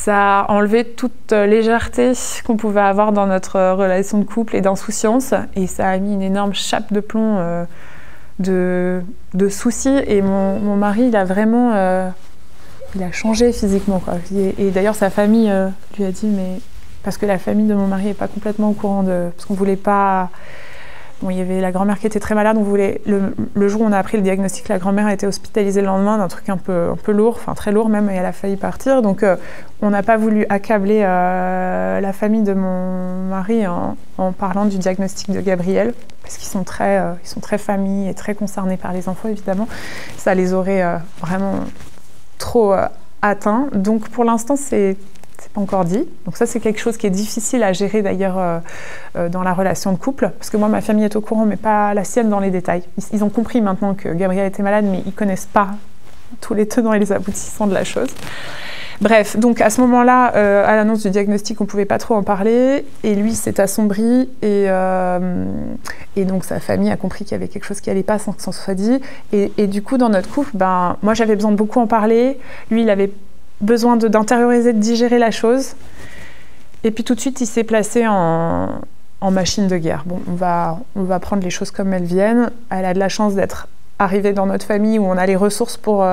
ça a enlevé toute légèreté qu'on pouvait avoir dans notre relation de couple et d'insouciance. Et ça a mis une énorme chape de plomb de soucis. Et mon mari, il a vraiment... il a changé physiquement, quoi. Et d'ailleurs, sa famille lui a dit, mais... Parce que la famille de mon mari n'est pas complètement au courant de... Parce qu'on voulait pas... Bon, il y avait la grand-mère qui était très malade, on voulait... Le jour où on a appris le diagnostic, la grand-mère a été hospitalisée le lendemain d'un truc un peu lourd, enfin très lourd même, et elle a failli partir. Donc on n'a pas voulu accabler la famille de mon mari en parlant du diagnostic de Gabriel, parce qu'ils sont très famille et très concernés par les enfants, évidemment. Ça les aurait vraiment trop atteints. Donc pour l'instant, c'est pas encore dit. Donc ça, c'est quelque chose qui est difficile à gérer d'ailleurs dans la relation de couple, parce que moi, ma famille est au courant, mais pas la sienne dans les détails. Ils ont compris maintenant que Gabriel était malade, mais ils connaissent pas tous les tenants et les aboutissants de la chose. Bref, donc à ce moment-là, à l'annonce du diagnostic, on pouvait pas trop en parler, et lui s'est assombri, et donc sa famille a compris qu'il y avait quelque chose qui allait pas sans que ça soit dit, et du coup, dans notre couple, moi j'avais besoin de beaucoup en parler, lui il avait besoin d'intérioriser, de digérer la chose. Et puis tout de suite, il s'est placé en machine de guerre. Bon, on va prendre les choses comme elles viennent. Elle a de la chance d'être arrivée dans notre famille où on a les ressources pour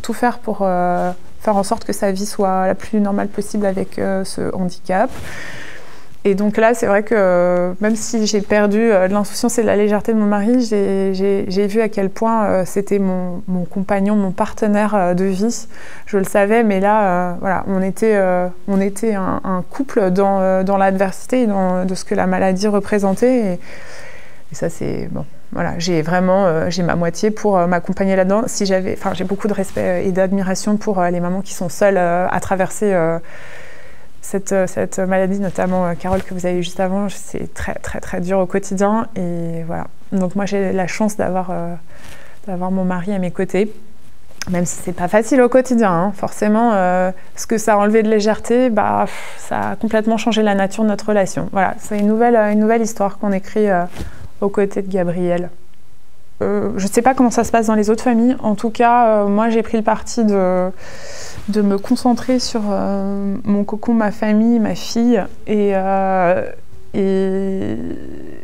tout faire, pour faire en sorte que sa vie soit la plus normale possible avec ce handicap. Et donc là, c'est vrai que même si j'ai perdu de l'insouciance et de la légèreté de mon mari, j'ai vu à quel point c'était mon compagnon, mon partenaire de vie. Je le savais, mais là, voilà, on était un couple dans l'adversité et de ce que la maladie représentait. Et ça, c'est bon. Voilà, j'ai ma moitié pour m'accompagner là-dedans. J'ai beaucoup de respect et d'admiration pour les mamans qui sont seules à traverser cette maladie, notamment Carole que vous avez eu juste avant. C'est très très très dur au quotidien, et voilà. Donc moi j'ai la chance d'avoir mon mari à mes côtés, même si c'est pas facile au quotidien, hein. Forcément, ce que ça a enlevé de légèreté, ça a complètement changé la nature de notre relation. Voilà, c'est une nouvelle histoire qu'on écrit aux côtés de Gabriel. Je sais pas comment ça se passe dans les autres familles. En tout cas, moi j'ai pris le parti de me concentrer sur mon cocon, ma famille, ma fille, et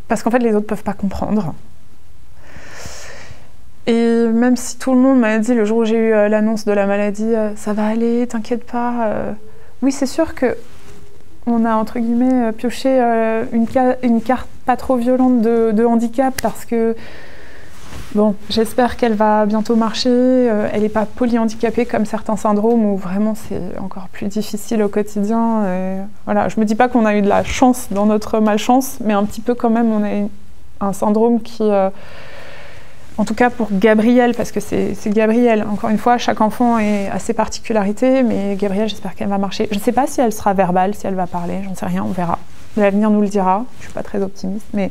parce qu'en fait les autres peuvent pas comprendre. Et même si tout le monde m'a dit le jour où j'ai eu l'annonce de la maladie, ça va aller, t'inquiète pas. Oui, c'est sûr que on a entre guillemets pioché une carte pas trop violente de handicap, parce que bon, j'espère qu'elle va bientôt marcher. Elle n'est pas polyhandicapée comme certains syndromes où vraiment c'est encore plus difficile au quotidien. Et voilà, je me dis pas qu'on a eu de la chance dans notre malchance, mais un petit peu quand même, on a un syndrome qui, en tout cas pour Gabrielle, parce que c'est Gabrielle. Encore une fois, chaque enfant a ses particularités, mais Gabrielle, j'espère qu'elle va marcher. Je ne sais pas si elle sera verbale, si elle va parler, j'en sais rien, on verra. L'avenir nous le dira. Je suis pas très optimiste, mais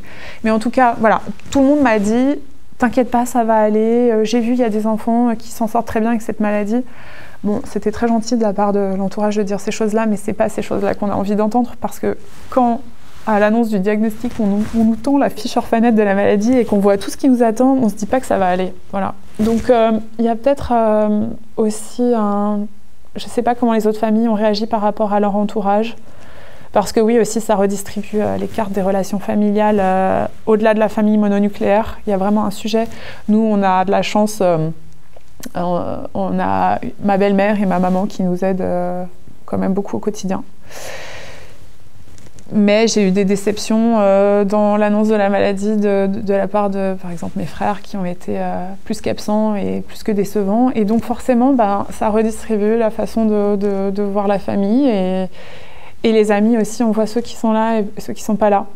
en tout cas, voilà, tout le monde m'a dit. T'inquiète pas, ça va aller. J'ai vu, il y a des enfants qui s'en sortent très bien avec cette maladie. Bon, c'était très gentil de la part de l'entourage de dire ces choses-là, mais c'est pas ces choses-là qu'on a envie d'entendre, parce que quand, à l'annonce du diagnostic, on nous tend la fiche orphanette de la maladie et qu'on voit tout ce qui nous attend, on se dit pas que ça va aller. Voilà. Donc, il y a peut-être aussi je sais pas comment les autres familles ont réagi par rapport à leur entourage. Parce que oui, aussi, ça redistribue les cartes des relations familiales au-delà de la famille mononucléaire. Il y a vraiment un sujet. Nous, on a de la chance. On a ma belle-mère et ma maman qui nous aident quand même beaucoup au quotidien. Mais j'ai eu des déceptions dans l'annonce de la maladie de la part de, par exemple, mes frères qui ont été plus qu'absents et plus que décevants. Et donc forcément, ça redistribue la façon de voir la famille. Et les amis aussi, on voit ceux qui sont là et ceux qui ne sont pas là.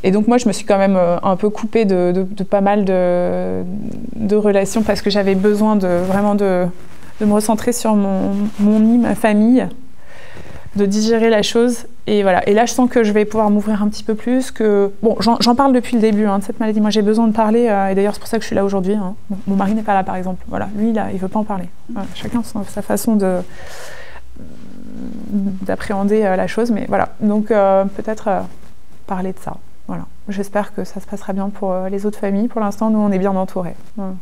Et donc moi, je me suis quand même un peu coupée de pas mal de relations, parce que j'avais besoin vraiment de me recentrer sur mon nid, ma famille, de digérer la chose. Et voilà. Et là, je sens que je vais pouvoir m'ouvrir un petit peu plus. Bon, j'en parle depuis le début de cette maladie. Moi, j'ai besoin de parler. Et d'ailleurs, c'est pour ça que je suis là aujourd'hui. Mon mari n'est pas là, par exemple. Voilà. Lui, il ne veut pas en parler. Voilà. Chacun sa façon d'appréhender la chose, mais voilà, donc peut-être parler de ça, voilà. J'espère que ça se passera bien pour les autres familles. Pour l'instant, nous, on est bien entourés. Voilà.